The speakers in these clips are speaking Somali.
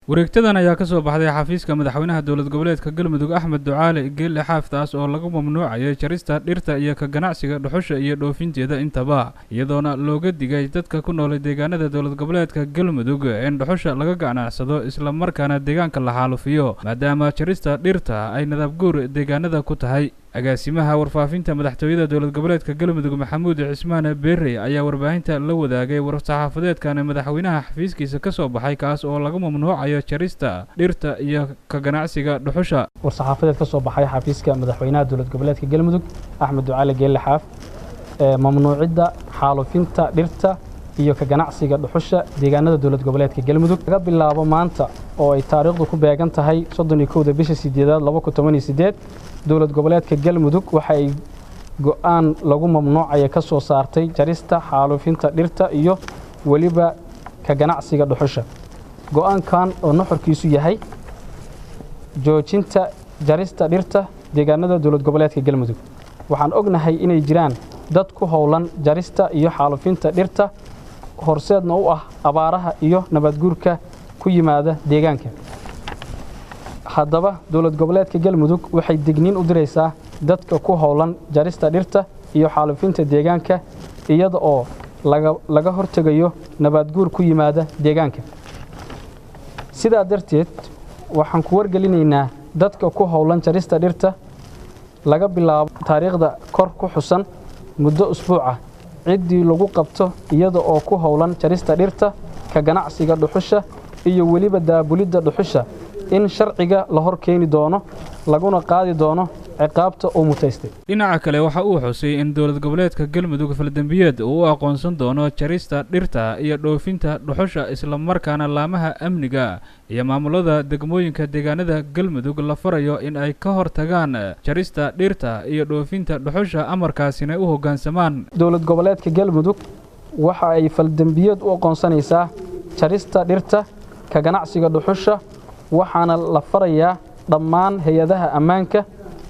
wareegtadan ayaa ka soo baxday xafiiska madaxweynaha dowlad goboleedka Galmudug Axmed Ducaale Geelle Xaaftaas oo lagu mamnuucay jarista dhirta iyo ka ganacsiga dhuxusha iyo dhoofinteeda intaba iyadoona looga digay dadka ku nool deegaanada dowlad goboleedka Galmudug in dhuxusha laga ganacsado isla markaana deegaanka la xaalufiyo maadaama jarista dhirta ay nadaab guur deegaanada ku tahay agaasimaha warfaafinta madaxtooyada dowlad goboleedka Galmudug Maxamed Cismaan Beerre ayaa warbaahinta la wadaagay war-saxaafadeedkan madaxweynaha xafiiskiisa ka soo baxay kaas oo lagu mamnuucayo jarista dhirta iyo ka ganacsiga dhuxusha war-saxaafadeed ka soo baxay xafiiska madaxweynaha dowlad goboleedka Galmudug Axmed Ducaale Geelle Xaaf mamnuucidda xaalufinta dhirta iyo ka ganacsiga dhuxusha deegaanada dowlad goboleedka Galmudug laga bilaabo maanta oo ay taariikhdu ku beegan tahay 31 bisha 8 2018 dowlad goboleedka Galmudug waxa ay go'aan lagu mamnuucay ka soo saartay jarista xaalufinta dhirta iyo waliba ka ganacsiga dhuxusha go'aankan oo nuxurkiisu yahay joojinta jarista dhirta deegaanada dowlad goboleedka Galmudug waxaan ognahay inay jiraan dad ku howlan jarista iyo xaalufinta dhirta horseedna u ah abaaraha iyo nabad guurka ku yimaada deegaanka haddaba dowlad goboleedka Galmudug waxay digniin u diraysaa dadka ku howlan jarista dhirta iyo xaalufinta deegaanka iyada oo laga hortagayo nabad guur ku yimaada deegaanka sidaa darteed waxaan ku wargelinaynaa dadka ku howlan jarista dhirta laga bilaabo taariikhda kor ku xusan muddo usbuuc ah ciddii lagu qabto iyada oo ku howlan jarista dhirta ka ganacsiga dhuxusha iyo waliba daabulidda dhuxusha in sharciga la hor keeni doono laguna qaadi doono ciqaabta uu mutaystay dhinaca kale waxa uu xusay in dowlad goboleedka Galmudug faldambiyeed uu aqoonsan doono jarista dhirta iyo dhoofinta dhuxusha isla markaana laamaha amniga iyo maamulada degmooyinka deegaanada Galmudug la farayo in ay ka hortagaan jarista dhirta iyo dhoofinta dhuxusha amarkaasina u hoggaansamaan dowlad goboleedka Galmudug waxa ay faldambiyeed u aqoonsanaysaa jarista dhirta ka ganacsiga dhuxusha waxaana la farayaa dhammaan hay'adaha ammaanka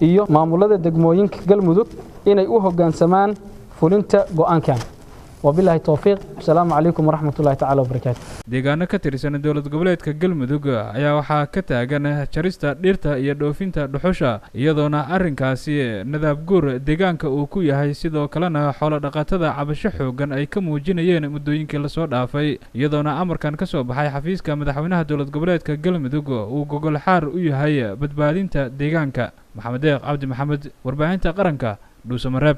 iyo maamulada degmooyinka Galmudug inay u hoggaansamaan fulinta go'aankan wabillahi tawfiiq assalamu alaykum warahmatullahi ta'ala wabarakatuh deegaano ka tirsan dowlad goboleedka Galmudug ayaa waxa ka taagan jarista dhirta iyo dhoofinta dhuxusha iyadoona arrinkaasi nadaab guur deegaanka uu ku yahay sidoo kalena xoolo dhaqatada cabasho xoogan ay ka muujinayeen muddooyinkii la soo dhaafay iyadoona amarkan ka soo baxay xafiiska madaxweynaha dowlad goboleedka Galmudug uu gogol xaar u yahay badbaadinta deegaanka Maxamed Cabdi Maxamed warbaahinta qaranka Dhuusamareeb